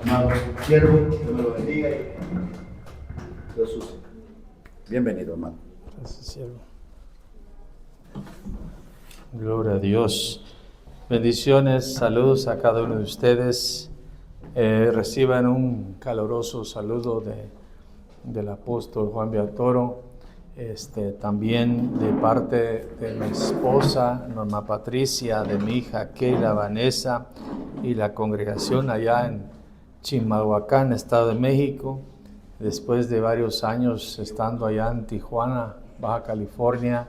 amado siervo, Dios me lo bendiga y Dios use. Bienvenido, hermano. Gracias, siervo. Gloria a Dios. Bendiciones, saludos a cada uno de ustedes. Reciban un caluroso saludo del apóstol Juan Villatoro, también de parte de mi esposa Norma Patricia, de mi hija Keila Vanessa y la congregación allá en Chimalhuacán, Estado de México. Después de varios años estando allá en Tijuana, Baja California,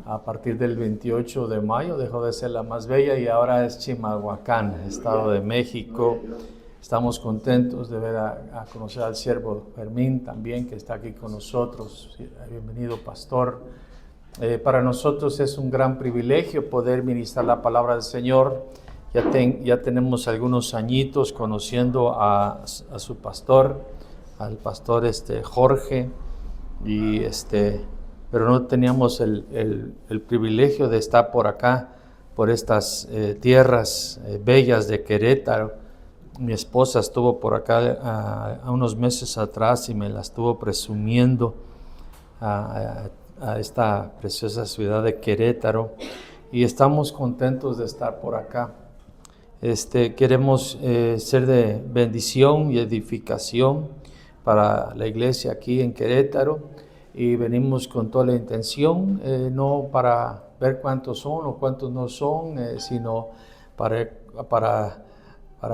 a partir del 28 de mayo dejó de ser la más bella y ahora es Chimalhuacán, Estado de México. Estamos contentos de ver a conocer al siervo Fermín también, que está aquí con nosotros. Bienvenido, pastor. Para nosotros es un gran privilegio poder ministrar la palabra del Señor. Ya tenemos algunos añitos conociendo a su pastor, al pastor Jorge, pero no teníamos el privilegio de estar por acá, por estas tierras bellas de Querétaro. Mi esposa estuvo por acá a unos meses atrás y me la estuvo presumiendo a esta preciosa ciudad de Querétaro, y estamos contentos de estar por acá. Queremos ser de bendición y edificación para la iglesia aquí en Querétaro, y venimos con toda la intención, no para ver cuántos son o cuántos no son, sino para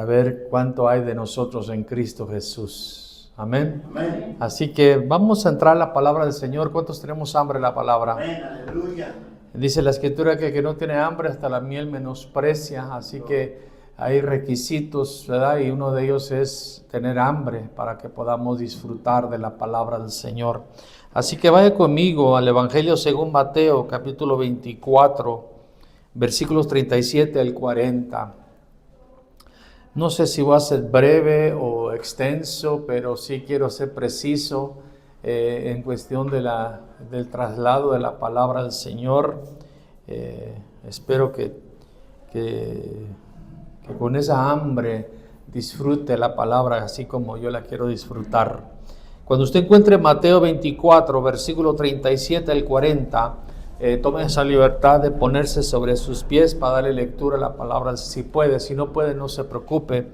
ver cuánto hay de nosotros en Cristo Jesús. Amén. Amén. Así que vamos a entrar a la palabra del Señor. ¿Cuántos tenemos hambre de la palabra? Amén, aleluya. Dice la Escritura que no tiene hambre hasta la miel menosprecia, así que hay requisitos, ¿verdad? Y uno de ellos es tener hambre para que podamos disfrutar de la palabra del Señor. Así que vaya conmigo al Evangelio según Mateo, capítulo 24, versículos 37 al 40. No sé si voy a ser breve o extenso, pero sí quiero ser preciso en cuestión del traslado de la palabra del Señor. Espero que con esa hambre disfrute la palabra así como yo la quiero disfrutar. Cuando usted encuentre Mateo 24, versículo 37 al 40, tome esa libertad de ponerse sobre sus pies para darle lectura a la palabra, si puede. Si no puede, no se preocupe.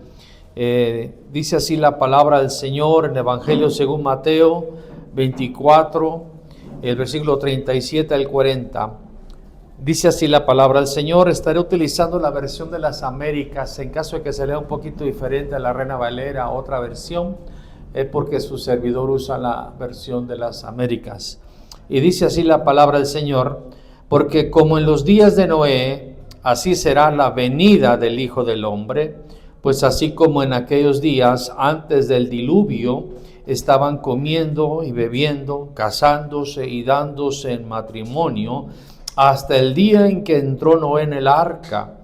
Dice así la palabra del Señor en Evangelio según Mateo 24, el versículo 37 al 40. Dice así la palabra del Señor. Estaré utilizando la versión de las Américas, en caso de que se lea un poquito diferente a la Reina Valera, otra versión, porque su servidor usa la versión de las Américas. Y dice así la palabra del Señor: porque como en los días de Noé, así será la venida del Hijo del Hombre. Pues así como en aquellos días antes del diluvio, estaban comiendo y bebiendo, casándose y dándose en matrimonio, hasta el día en que entró Noé en el arca,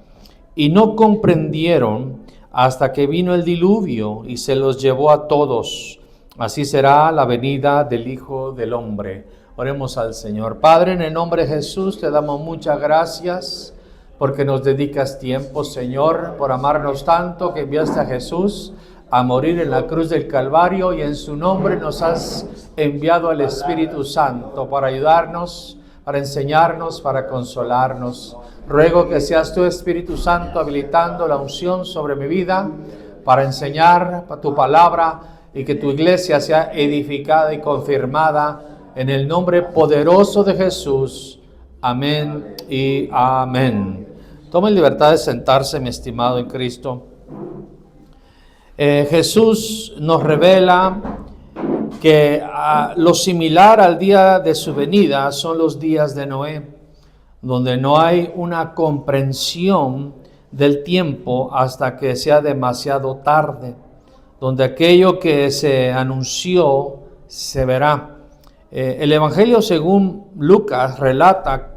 y no comprendieron hasta que vino el diluvio y se los llevó a todos. Así será la venida del Hijo del Hombre. Oremos al Señor. Padre, en el nombre de Jesús te damos muchas gracias porque nos dedicas tiempo, Señor, por amarnos tanto que enviaste a Jesús a morir en la cruz del Calvario, y en su nombre nos has enviado al Espíritu Santo para ayudarnos, para enseñarnos, para consolarnos. Ruego que seas tú, Espíritu Santo, habilitando la unción sobre mi vida para enseñar tu palabra, y que tu iglesia sea edificada y confirmada en el nombre poderoso de Jesús. Amén y amén. Tomen libertad de sentarse, mi estimado en Cristo. Jesús nos revela que lo similar al día de su venida son los días de Noé, donde no hay una comprensión del tiempo hasta que sea demasiado tarde, donde aquello que se anunció se verá. El Evangelio según Lucas relata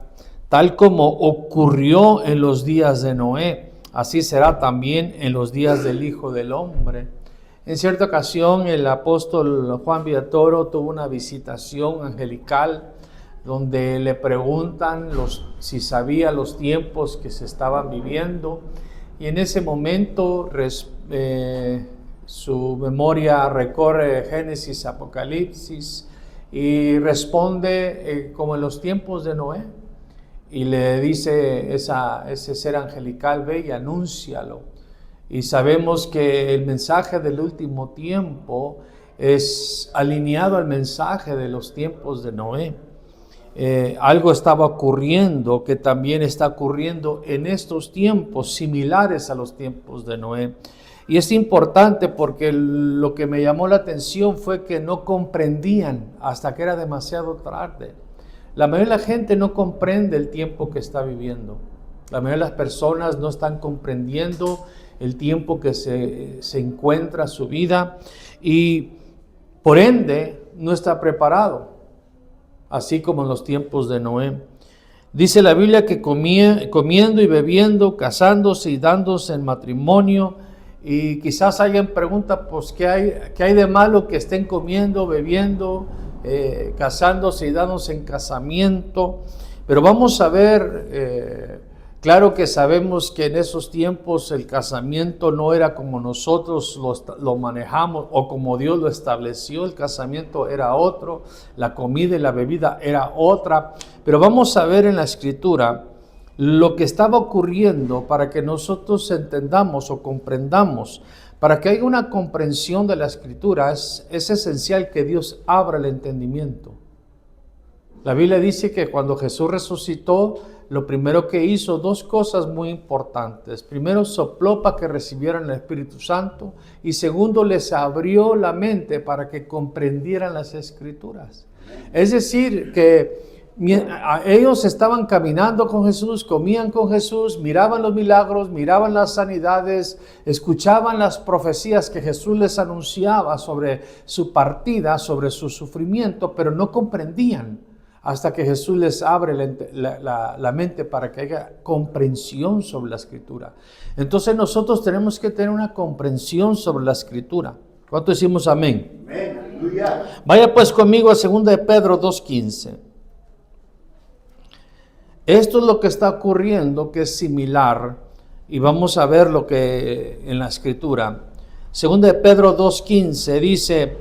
tal como ocurrió en los días de Noé, así será también en los días del Hijo del Hombre. En cierta ocasión el apóstol Juan Villatoro tuvo una visitación angelical donde le preguntan si sabía los tiempos que se estaban viviendo, y en ese momento Su memoria recorre Génesis, Apocalipsis y responde como en los tiempos de Noé. Y le dice ese ser angelical, ve y anúncialo. Y sabemos que el mensaje del último tiempo es alineado al mensaje de los tiempos de Noé. Algo estaba ocurriendo que también está ocurriendo en estos tiempos similares a los tiempos de Noé. Y es importante porque lo que me llamó la atención fue que no comprendían hasta que era demasiado tarde. La mayoría de la gente no comprende el tiempo que está viviendo. La mayoría de las personas no están comprendiendo el tiempo que se encuentra su vida y por ende no está preparado, así como en los tiempos de Noé. Dice la Biblia que comiendo y bebiendo, casándose y dándose en matrimonio. Y quizás alguien pregunta, pues, ¿qué hay de malo que estén comiendo, bebiendo, casándose y dándose en casamiento? Pero vamos a ver, claro que sabemos que en esos tiempos el casamiento no era como nosotros lo manejamos o como Dios lo estableció. El casamiento era otro, la comida y la bebida era otra. Pero vamos a ver en la Escritura lo que estaba ocurriendo para que nosotros entendamos o comprendamos. Para que haya una comprensión de la Escritura es esencial que Dios abra el entendimiento. La Biblia dice que cuando Jesús resucitó, lo primero que hizo, dos cosas muy importantes. Primero, sopló para que recibieran el Espíritu Santo. Y segundo, les abrió la mente para que comprendieran las Escrituras. Es decir, que ellos estaban caminando con Jesús, comían con Jesús, miraban los milagros, miraban las sanidades, escuchaban las profecías que Jesús les anunciaba sobre su partida, sobre su sufrimiento, pero no comprendían hasta que Jesús les abre la mente para que haya comprensión sobre la Escritura. Entonces nosotros tenemos que tener una comprensión sobre la Escritura. ¿Cuánto decimos amén? Amén, aleluya. Vaya pues conmigo a 2 de Pedro 2:15. Esto es lo que está ocurriendo, que es similar, y vamos a ver lo que en la Escritura. 2 de Pedro 2:15 dice,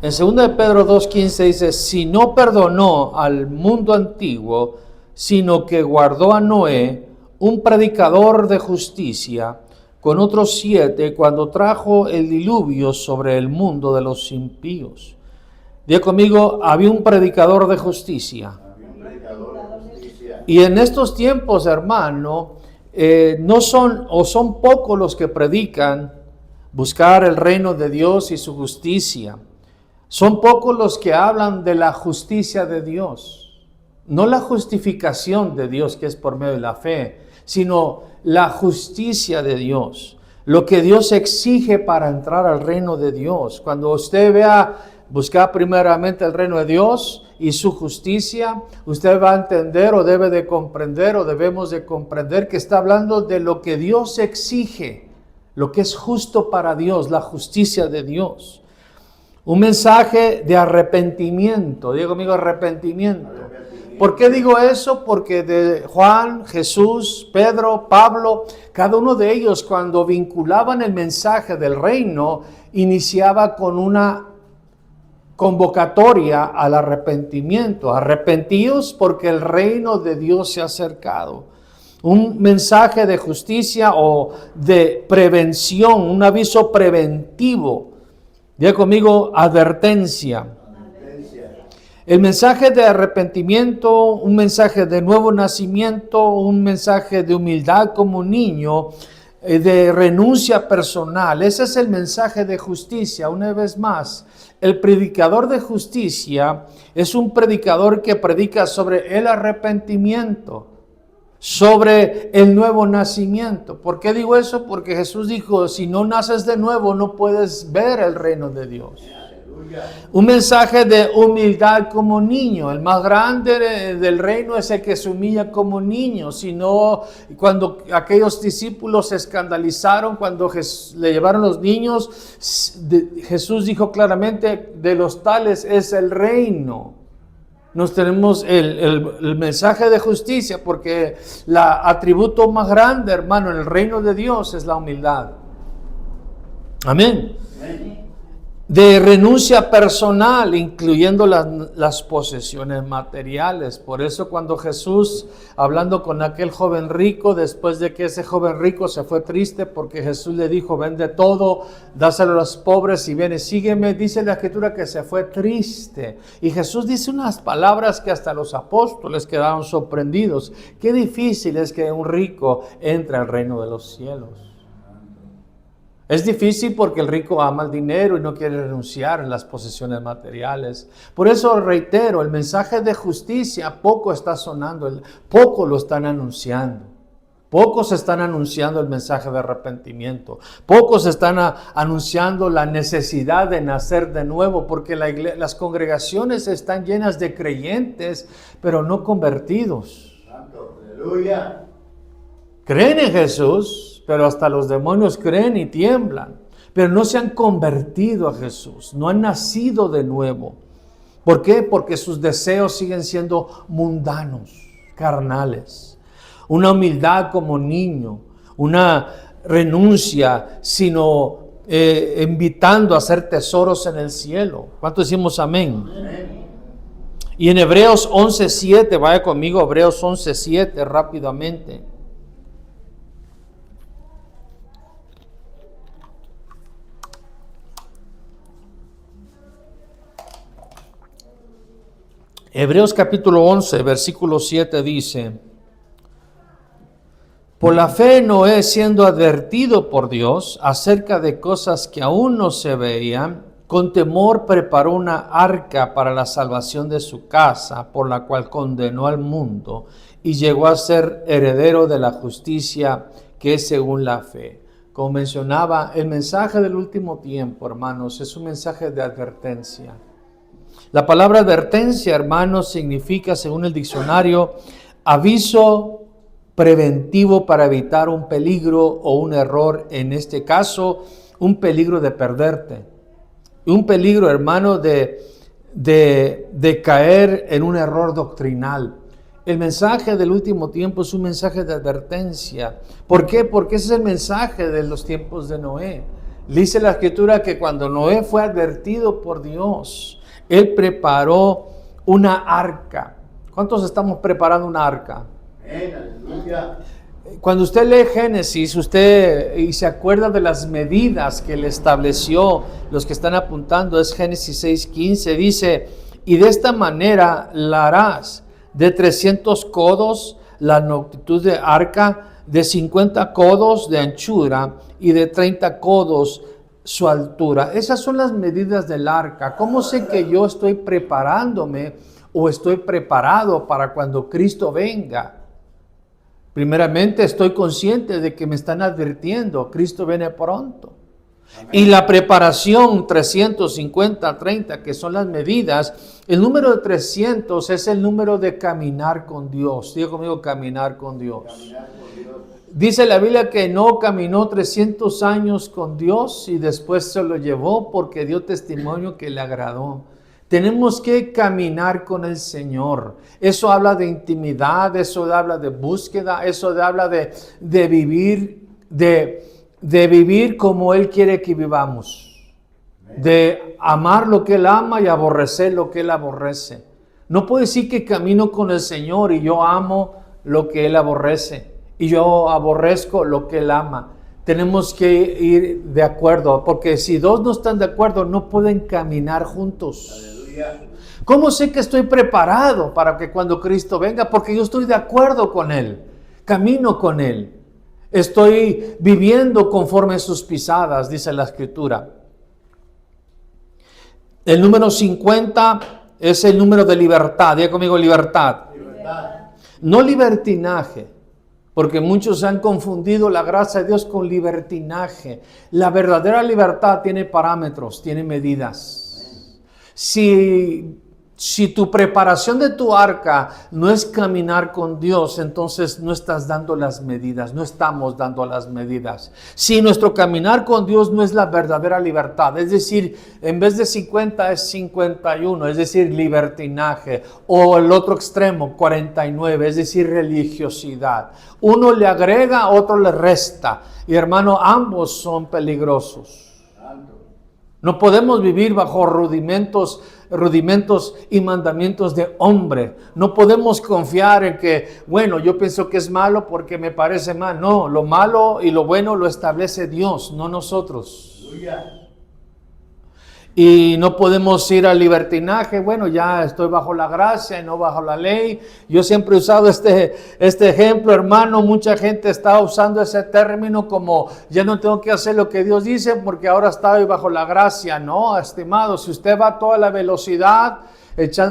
en 2 de Pedro 2:15 dice, si no perdonó al mundo antiguo, sino que guardó a Noé, un predicador de justicia, con otros 7, cuando trajo el diluvio sobre el mundo de los impíos. Diga conmigo, había un predicador de justicia. Y en estos tiempos, hermano, no son pocos los que predican buscar el reino de Dios y su justicia. Son pocos los que hablan de la justicia de Dios. No la justificación de Dios, que es por medio de la fe, sino la justicia de Dios. Lo que Dios exige para entrar al reino de Dios. Cuando usted vea buscar primeramente el reino de Dios y su justicia, usted va a entender o debe de comprender o debemos de comprender que está hablando de lo que Dios exige, lo que es justo para Dios, la justicia de Dios. Un mensaje de arrepentimiento. Diga conmigo, arrepentimiento. ¿Por qué digo eso? Porque de Juan, Jesús, Pedro, Pablo, cada uno de ellos cuando vinculaban el mensaje del reino, iniciaba con una convocatoria al arrepentimiento. Arrepentíos porque el reino de Dios se ha acercado. Un mensaje de justicia o de prevención, un aviso preventivo. Diga conmigo, advertencia. El mensaje de arrepentimiento, un mensaje de nuevo nacimiento, un mensaje de humildad como un niño, de renuncia personal. Ese es el mensaje de justicia. Una vez más, el predicador de justicia es un predicador que predica sobre el arrepentimiento, sobre el nuevo nacimiento. ¿Por qué digo eso? Porque Jesús dijo, si no naces de nuevo, no puedes ver el reino de Dios. Un mensaje de humildad como niño. El más grande del reino es el que se humilla como niño. Sino cuando aquellos discípulos se escandalizaron cuando le llevaron los niños, Jesús dijo claramente, de los tales es el reino. Nos tenemos el mensaje de justicia, porque el atributo más grande, hermano, en el reino de Dios es la humildad. Amén. De renuncia personal, incluyendo las posesiones materiales. Por eso cuando Jesús, hablando con aquel joven rico, después de que ese joven rico se fue triste porque Jesús le dijo, vende todo, dáselo a los pobres y ven y sígueme, dice la Escritura que se fue triste. Y Jesús dice unas palabras que hasta los apóstoles quedaron sorprendidos. Qué difícil es que un rico entre al reino de los cielos. Es difícil porque el rico ama el dinero y no quiere renunciar en las posesiones materiales. Por eso reitero, el mensaje de justicia poco está sonando, poco lo están anunciando. Pocos están anunciando el mensaje de arrepentimiento. Pocos están anunciando la necesidad de nacer de nuevo, porque las congregaciones están llenas de creyentes, pero no convertidos. Santo, aleluya. Creen en Jesús, pero hasta los demonios creen y tiemblan. Pero no se han convertido a Jesús, no han nacido de nuevo. ¿Por qué? Porque sus deseos siguen siendo mundanos, carnales. Una humildad como niño, una renuncia, sino invitando a hacer tesoros en el cielo. ¿Cuánto decimos amén? Amén. Y en Hebreos 11:7, vaya conmigo, Hebreos 11:7 rápidamente. Hebreos capítulo 11, versículo 7 dice, por la fe Noé, siendo advertido por Dios acerca de cosas que aún no se veían, con temor preparó una arca para la salvación de su casa, por la cual condenó al mundo y llegó a ser heredero de la justicia que es según la fe. Como mencionaba, el mensaje del último tiempo, hermanos, es un mensaje de advertencia. La palabra advertencia, hermanos, significa, según el diccionario, aviso preventivo para evitar un peligro o un error. En este caso, un peligro de perderte. Un peligro, hermano, de caer en un error doctrinal. El mensaje del último tiempo es un mensaje de advertencia. ¿Por qué? Porque ese es el mensaje de los tiempos de Noé. Dice la Escritura que cuando Noé fue advertido por Dios, él preparó una arca. ¿Cuántos estamos preparando una arca? Aleluya. Cuando usted lee Génesis, y se acuerda de las medidas que él estableció, los que están apuntando, es Génesis 6:15, dice, y de esta manera la harás, de 300 codos la longitud de arca, de 50 codos de anchura y de 30 codos su altura. Esas son las medidas del arca. ¿Cómo sé que yo estoy preparándome o estoy preparado para cuando Cristo venga? Primeramente, estoy consciente de que me están advirtiendo, Cristo viene pronto. Amén. Y la preparación 350, 30, que son las medidas, el número de 300 es el número de caminar con Dios. Diga conmigo, caminar con Dios. Caminar con Dios. Dice la Biblia que no caminó 300 años con Dios y después se lo llevó porque dio testimonio que le agradó. Tenemos que caminar con el Señor. Eso habla de intimidad, eso habla de búsqueda, eso habla de vivir como Él quiere que vivamos. De amar lo que Él ama y aborrecer lo que Él aborrece. No puedo decir que camino con el Señor y yo amo lo que Él aborrece y yo aborrezco lo que Él ama. Tenemos que ir de acuerdo, porque si dos no están de acuerdo, no pueden caminar juntos. ¿Cómo sé que estoy preparado para que cuando Cristo venga? Porque yo estoy de acuerdo con Él, camino con Él, estoy viviendo conforme a sus pisadas, dice la Escritura. El número 50 es el número de libertad. Diga conmigo, libertad. No libertinaje, porque muchos han confundido la gracia de Dios con libertinaje. La verdadera libertad tiene parámetros, tiene medidas. Si tu preparación de tu arca no es caminar con Dios, entonces no estás dando las medidas, no estamos dando las medidas. Si nuestro caminar con Dios no es la verdadera libertad, es decir, en vez de 50 es 51, es decir, libertinaje, o el otro extremo, 49, es decir, religiosidad. Uno le agrega, otro le resta. Y hermano, ambos son peligrosos. No podemos vivir bajo rudimentos y mandamientos de hombre. No podemos confiar en que, bueno, yo pienso que es malo porque me parece mal. No, lo malo y lo bueno lo establece Dios, no nosotros. Aleluya. Y no podemos ir al libertinaje. Bueno, ya estoy bajo la gracia y no bajo la ley. Yo siempre he usado este ejemplo, hermano. Mucha gente está usando ese término como ya no tengo que hacer lo que Dios dice porque ahora estoy bajo la gracia. No, estimado, si usted va a toda la velocidad,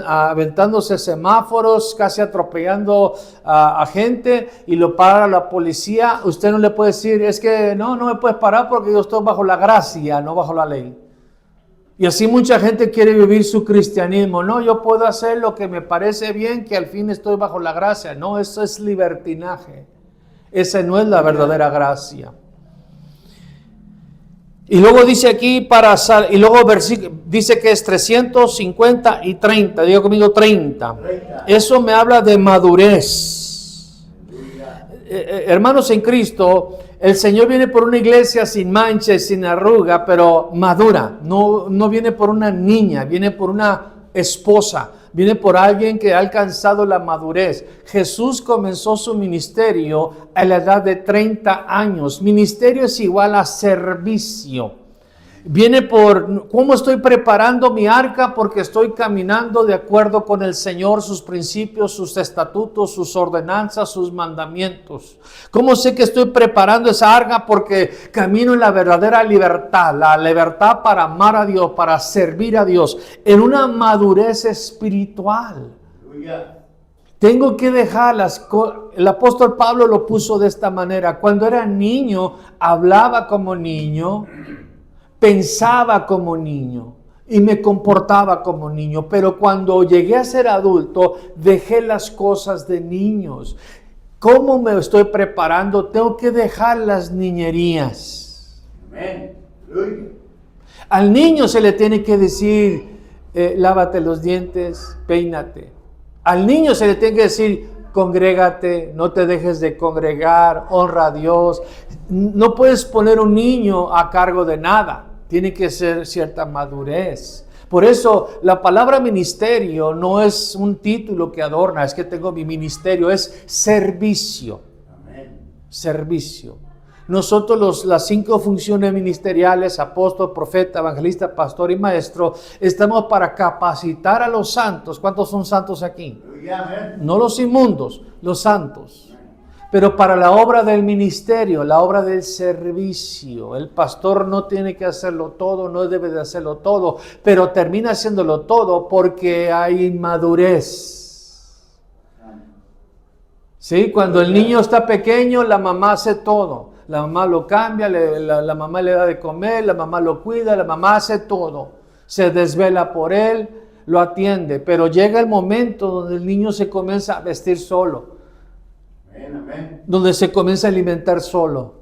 aventándose semáforos, casi atropellando a gente y lo para la policía, usted no le puede decir, es que no me puedes parar porque yo estoy bajo la gracia, no bajo la ley. Y así mucha gente quiere vivir su cristianismo. No, yo puedo hacer lo que me parece bien, que al fin estoy bajo la gracia. No, eso es libertinaje. Esa no es la verdadera gracia. Y luego dice aquí, dice que es 350 y 30. Digo conmigo 30. Eso me habla de madurez. Hermanos en Cristo, el Señor viene por una iglesia sin mancha y sin arruga, pero madura. No viene por una niña, viene por una esposa. Viene por alguien que ha alcanzado la madurez. Jesús comenzó su ministerio a la edad de 30 años. Ministerio es igual a servicio. Viene por cómo estoy preparando mi arca porque estoy caminando de acuerdo con el Señor, sus principios, sus estatutos, sus ordenanzas, sus mandamientos. ¿Cómo sé que estoy preparando esa arca? Porque camino en la verdadera libertad, la libertad para amar a Dios, para servir a Dios, en una madurez espiritual. Tengo que dejar el apóstol Pablo lo puso de esta manera. Cuando era niño, hablaba como niño, pensaba como niño y me comportaba como niño, pero cuando llegué a ser adulto, dejé las cosas de niños. ¿Cómo me estoy preparando? Tengo que dejar las niñerías. Amén. Al niño se le tiene que decir, lávate los dientes, peínate. Al niño se le tiene que decir, congrégate, no te dejes de congregar, honra a Dios. No puedes poner un niño a cargo de nada. Tiene que ser cierta madurez. Por eso la palabra ministerio no es un título que adorna, es que tengo mi ministerio, es servicio. Amén. Servicio. Nosotros las 5 funciones ministeriales, apóstol, profeta, evangelista, pastor y maestro, estamos para capacitar a los santos. ¿Cuántos son santos aquí? Amén. No los inmundos, los santos. Pero para la obra del ministerio, la obra del servicio, el pastor no tiene que hacerlo todo, no debe de hacerlo todo, pero termina haciéndolo todo porque hay madurez. ¿Sí? Cuando el niño está pequeño, la mamá hace todo. La mamá lo cambia, la mamá le da de comer, la mamá lo cuida, la mamá hace todo. Se desvela por él, lo atiende. Pero llega el momento donde el niño se comienza a vestir solo. Amén. Donde se comienza a alimentar solo.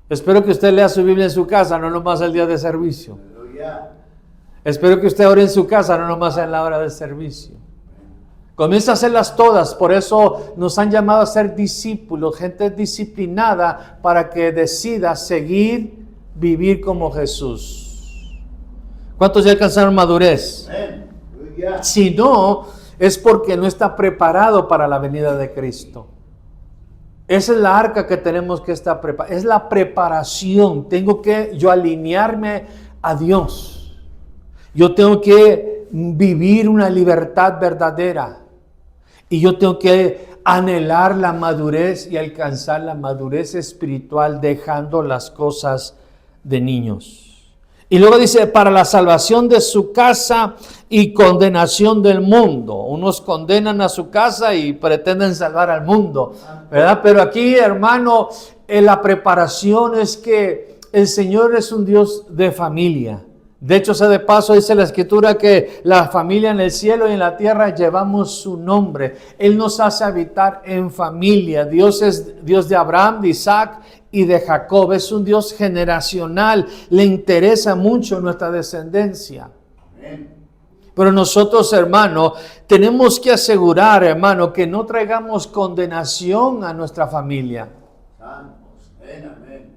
Espero que usted lea su Biblia en su casa, no nomás el día de servicio. Aleluya. Espero que usted ore en su casa, no nomás en la hora del servicio. Comienza a hacerlas todas, por eso nos han llamado a ser discípulos, gente disciplinada para que decida seguir, vivir como Jesús. ¿Cuántos ya alcanzaron madurez? Amén. Aleluya. Si no, es porque no está preparado para la venida de Cristo. Esa es la arca que tenemos que estar preparada. Es la preparación. Tengo que yo alinearme a Dios. Yo tengo que vivir una libertad verdadera. Y yo tengo que anhelar la madurez y alcanzar la madurez espiritual dejando las cosas de niños. Y luego dice, para la salvación de su casa y condenación del mundo. Unos condenan a su casa y pretenden salvar al mundo, ¿verdad? Pero aquí, hermano, la preparación es que el Señor es un Dios de familia. De hecho, de paso dice la Escritura que la familia en el cielo y en la tierra llevamos su nombre. Él nos hace habitar en familia. Dios es Dios de Abraham, de Isaac y de Jacob. Es un Dios generacional. Le interesa mucho nuestra descendencia. Pero nosotros, hermano, tenemos que asegurar, hermano, que no traigamos condenación a nuestra familia. Santos. Amén.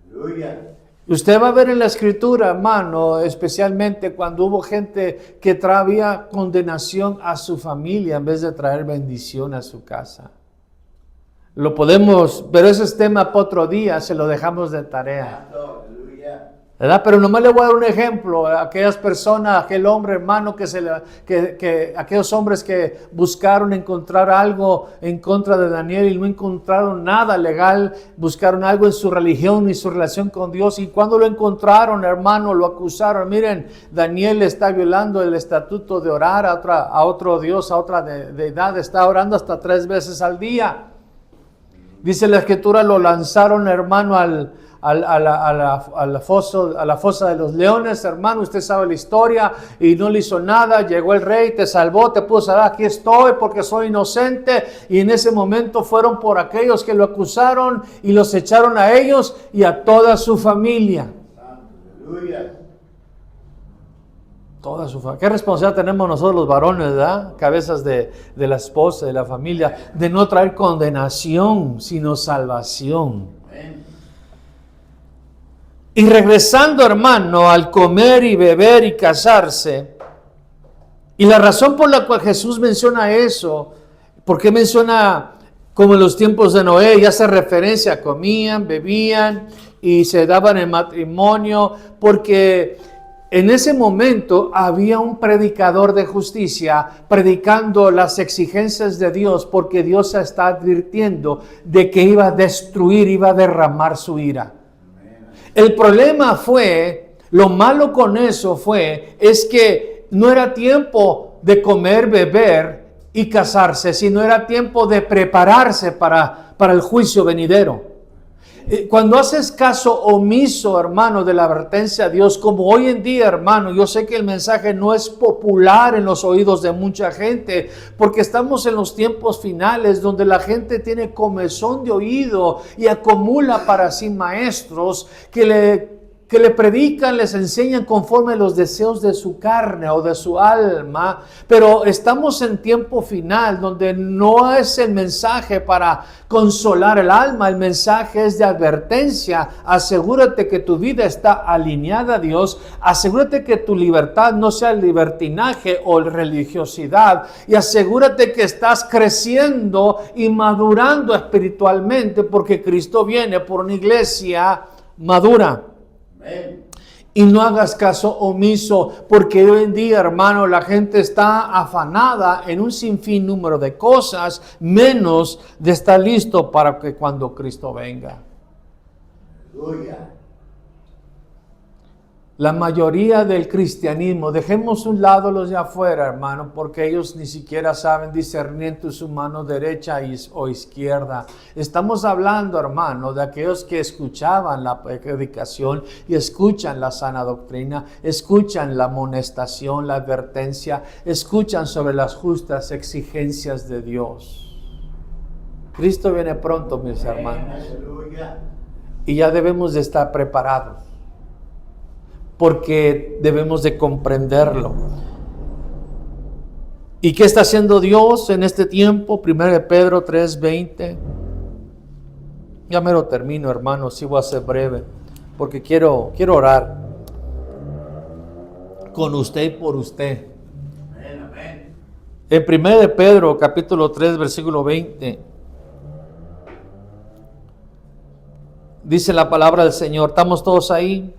Aleluya. Usted va a ver en la Escritura, hermano, especialmente cuando hubo gente que traía condenación a su familia en vez de traer bendición a su casa. Lo podemos, pero ese es tema para otro día, se lo dejamos de tarea. ¿Verdad? Pero nomás le voy a dar un ejemplo a aquellas personas, aquel hombre, hermano, aquellos hombres que buscaron encontrar algo en contra de Daniel y no encontraron nada legal, buscaron algo en su religión y su relación con Dios, y cuando lo encontraron, hermano, lo acusaron. Miren, Daniel está violando el estatuto de orar a otro Dios, a otra deidad, está orando hasta 3 veces al día. Dice la Escritura, lo lanzaron, hermano, a la fosa de los leones, hermano, usted sabe la historia, y no le hizo nada. Llegó el rey, te salvó, te puso a aquí estoy porque soy inocente, y en ese momento fueron por aquellos que lo acusaron y los echaron a ellos y a toda su familia. Aleluya. Toda su familia. ¿Qué responsabilidad tenemos nosotros los varones, verdad? Cabezas de la esposa, de la familia, de no traer condenación, sino salvación. Y regresando, hermano, al comer y beber y casarse, y la razón por la cual Jesús menciona eso, ¿por qué menciona como en los tiempos de Noé? Ya hace referencia, comían, bebían y se daban en matrimonio, porque en ese momento había un predicador de justicia predicando las exigencias de Dios, porque Dios se está advirtiendo de que iba a destruir, iba a derramar su ira. El problema fue, lo malo con eso es que no era tiempo de comer, beber y casarse, sino era tiempo de prepararse para el juicio venidero. Cuando haces caso omiso, hermano, de la advertencia de Dios, como hoy en día, hermano, yo sé que el mensaje no es popular en los oídos de mucha gente, porque estamos en los tiempos finales donde la gente tiene comezón de oído y acumula para sí maestros que le predican, les enseñan conforme a los deseos de su carne o de su alma, pero estamos en tiempo final donde no es el mensaje para consolar el alma, el mensaje es de advertencia. Asegúrate que tu vida está alineada a Dios, asegúrate que tu libertad no sea el libertinaje o religiosidad, y asegúrate que estás creciendo y madurando espiritualmente, porque Cristo viene por una iglesia madura. Y no hagas caso omiso, porque hoy en día, hermano, la gente está afanada en un sinfín número de cosas, menos de estar listo para que cuando Cristo venga. Aleluya. La mayoría del cristianismo, dejemos un lado los de afuera, hermano, porque ellos ni siquiera saben discernir entre su mano derecha o izquierda. Estamos hablando, hermano, de aquellos que escuchaban la predicación y escuchan la sana doctrina, escuchan la amonestación, la advertencia, escuchan sobre las justas exigencias de Dios. Cristo viene pronto, mis hermanos, y ya debemos de estar preparados, porque debemos de comprenderlo. ¿Y qué está haciendo Dios en este tiempo? 1 Pedro 3:20. Ya me lo termino, hermano, sí voy a ser breve, porque quiero orar con usted y por usted. Amén. En 1 Pedro capítulo 3, versículo 20, dice la palabra del Señor. ¿Estamos todos ahí?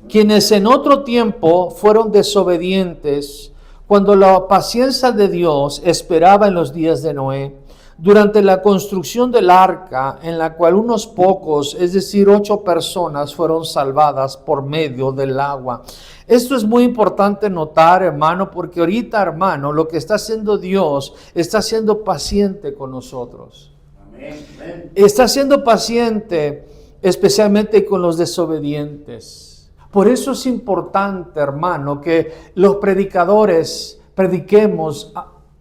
Quienes en otro tiempo fueron desobedientes, cuando la paciencia de Dios esperaba en los días de Noé, durante la construcción del arca, en la cual unos pocos, es decir, 8 personas, fueron salvadas por medio del agua. Esto es muy importante notar, hermano, porque ahorita, hermano, lo que está haciendo Dios, está siendo paciente con nosotros. Amén. Está siendo paciente, especialmente con los desobedientes. Por eso es importante, hermano, que los predicadores prediquemos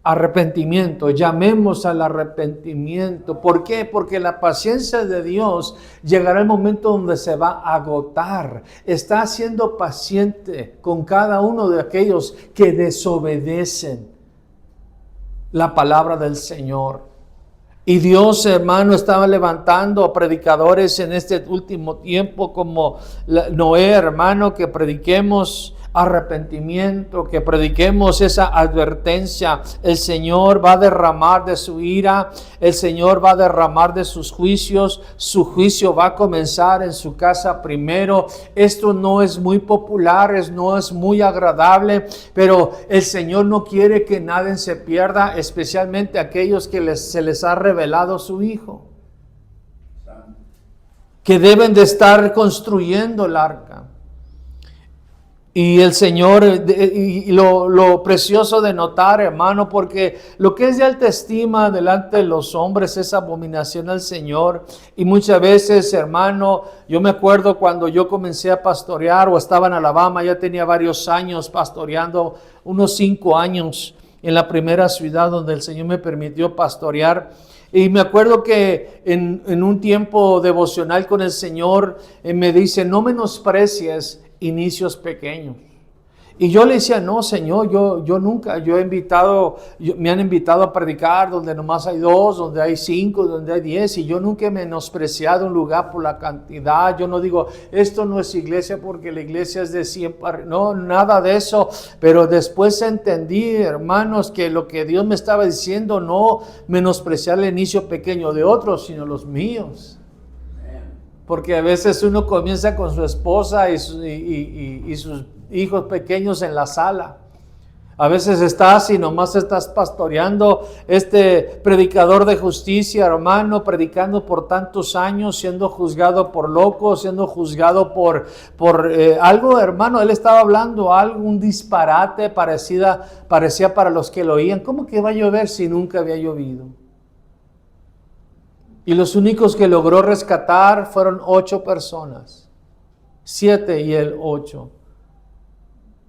arrepentimiento, llamemos al arrepentimiento. ¿Por qué? Porque la paciencia de Dios llegará el momento donde se va a agotar. Está siendo paciente con cada uno de aquellos que desobedecen la palabra del Señor. Y Dios, hermano, estaba levantando a predicadores en este último tiempo como Noé, hermano, que prediquemos arrepentimiento, que prediquemos esa advertencia. El Señor va a derramar de su ira, el Señor va a derramar de sus juicios, su juicio va a comenzar en su casa primero. Esto no es muy popular, no es muy agradable, pero el Señor no quiere que nadie se pierda, especialmente aquellos que se les ha revelado su Hijo, que deben de estar construyendo el arca. Y el Señor, y lo precioso de notar, hermano, porque lo que es de alta estima delante de los hombres es abominación al Señor. Y muchas veces, hermano, yo me acuerdo cuando yo comencé a pastorear o estaba en Alabama, ya tenía varios años pastoreando, unos 5 años en la primera ciudad donde el Señor me permitió pastorear. Y me acuerdo que en un tiempo devocional con el Señor, me dice, no menosprecies inicios pequeños. Y yo le decía, no, Señor, yo nunca, me han invitado a predicar donde nomás hay 2, donde hay 5, donde hay 10, y yo nunca he menospreciado un lugar por la cantidad. Yo no digo, esto no es iglesia porque la iglesia es de 100, no, nada de eso. Pero después entendí, hermanos, que lo que Dios me estaba diciendo, no menospreciar el inicio pequeño de otros, sino los míos. Porque a veces uno comienza con su esposa y sus hijos pequeños en la sala. A veces estás y nomás estás pastoreando, predicador de justicia, hermano, predicando por tantos años, siendo juzgado por loco, siendo juzgado por algo, hermano. Él estaba hablando algo, un disparate parecía para los que lo oían. ¿Cómo que va a llover si nunca había llovido? Y los únicos que logró rescatar fueron 8 personas. 7 y él 8.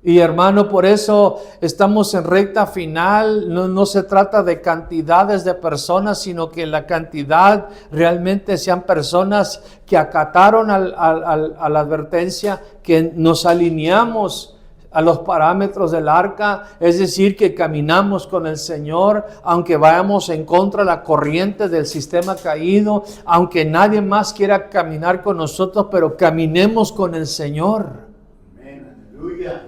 Y hermano, por eso estamos en recta final. No se trata de cantidades de personas, sino que la cantidad realmente sean personas que acataron a la advertencia, que nos alineamos a los parámetros del arca, es decir, que caminamos con el Señor, aunque vayamos en contra de la corriente del sistema caído, aunque nadie más quiera caminar con nosotros, pero caminemos con el Señor. Amén, aleluya.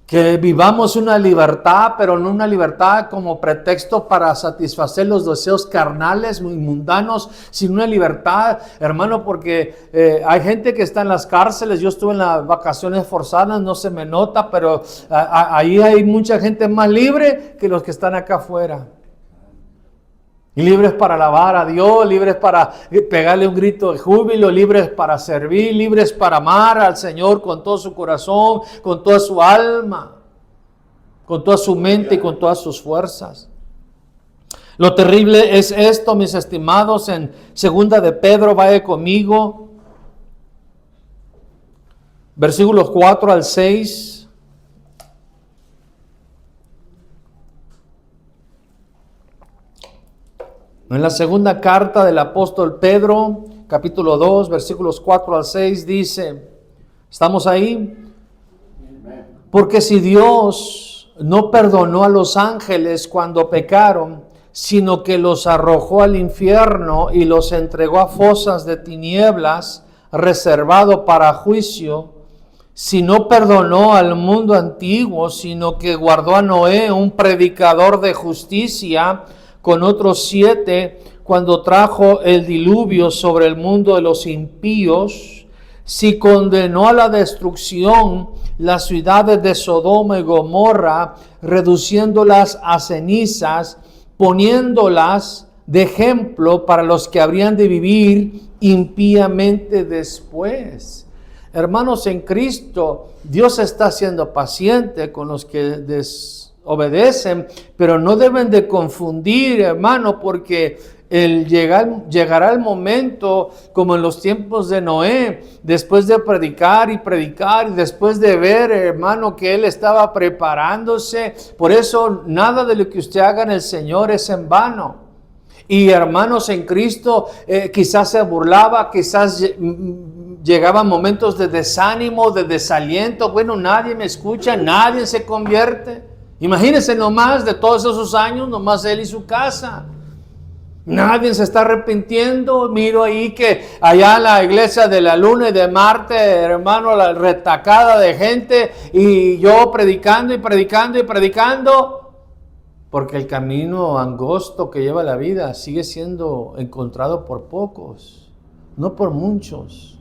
Que vivamos una libertad, pero no una libertad como pretexto para satisfacer los deseos carnales y mundanos, sino una libertad, hermano, porque hay gente que está en las cárceles. Yo estuve en las vacaciones forzadas, no se me nota, pero ahí hay mucha gente más libre que los que están acá afuera. Y libres para alabar a Dios, libres para pegarle un grito de júbilo, libres para servir, libres para amar al Señor con todo su corazón, con toda su alma, con toda su mente y con todas sus fuerzas. Lo terrible es esto, mis estimados, en 2 de Pedro, vaya conmigo, versículos 4 al 6. En la segunda carta del apóstol Pedro, capítulo 2, versículos 4 al 6, dice, ¿estamos ahí? Porque si Dios no perdonó a los ángeles cuando pecaron, sino que los arrojó al infierno y los entregó a fosas de tinieblas, reservado para juicio, si no perdonó al mundo antiguo, sino que guardó a Noé, un predicador de justicia, con otros 7, cuando trajo el diluvio sobre el mundo de los impíos, si condenó a la destrucción las ciudades de Sodoma y Gomorra, reduciéndolas a cenizas, poniéndolas de ejemplo para los que habrían de vivir impíamente después. Hermanos, en Cristo, Dios está siendo paciente con los que obedecen, pero no deben de confundir, hermano, porque llegará el momento, como en los tiempos de Noé, después de predicar y después de ver, hermano, que él estaba preparándose. Por eso nada de lo que usted haga en el Señor es en vano. Y hermanos, en Cristo quizás se burlaba, quizás llegaban momentos de desánimo, de desaliento. Bueno, nadie me escucha, nadie se convierte. Imagínense nomás, de todos esos años, nomás él y su casa. Nadie se está arrepintiendo. Miro ahí que allá en la iglesia de la Luna y de Marte, hermano, la retacada de gente, y yo predicando y predicando y predicando, porque el camino angosto que lleva la vida sigue siendo encontrado por pocos, no por muchos.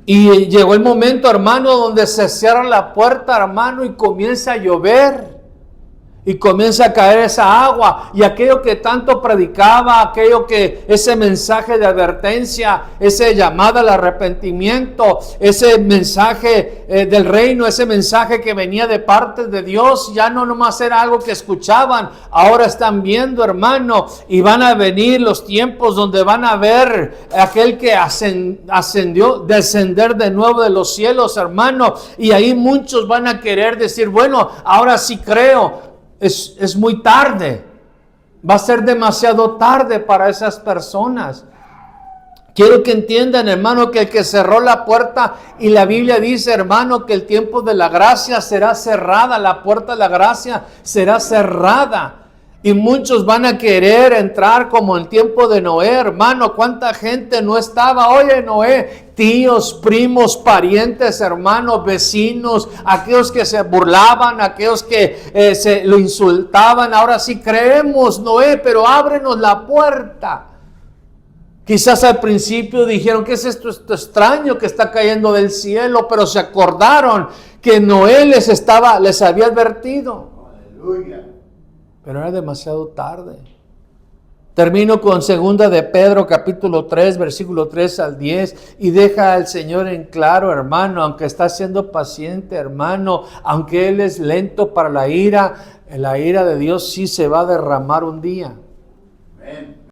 Y llegó el momento, hermano, donde se cierra la puerta, hermano, y comienza a llover. Y comienza a caer esa agua, y aquello que tanto predicaba, aquello que, ese mensaje de advertencia, ese llamado al arrepentimiento, ese mensaje del reino, ese mensaje que venía de parte de Dios, ya no nomás era algo que escuchaban, ahora están viendo, hermano, y van a venir los tiempos donde van a ver aquel que ascendió, descender de nuevo de los cielos, hermano, y ahí muchos van a querer decir, bueno, ahora sí creo. Es muy tarde, va a ser demasiado tarde para esas personas. Quiero que entiendan, hermano, que el que cerró la puerta, y la Biblia dice, hermano, que el tiempo de la gracia será cerrada, la puerta de la gracia será cerrada. Y muchos van a querer entrar como el tiempo de Noé, hermano. ¿Cuánta gente no estaba? Oye, Noé, tíos, primos, parientes, hermanos, vecinos, aquellos que se burlaban, aquellos que se lo insultaban. Ahora sí creemos, Noé, pero ábrenos la puerta. Quizás al principio dijeron, ¿qué es esto extraño que está cayendo del cielo? Pero se acordaron que Noé les había advertido. Aleluya. Pero era demasiado tarde. Termino con 2 de Pedro capítulo 3, versículo 3 al 10, y deja al Señor en claro, hermano, aunque está siendo paciente, hermano, aunque Él es lento para la ira de Dios sí se va a derramar un día. Amén.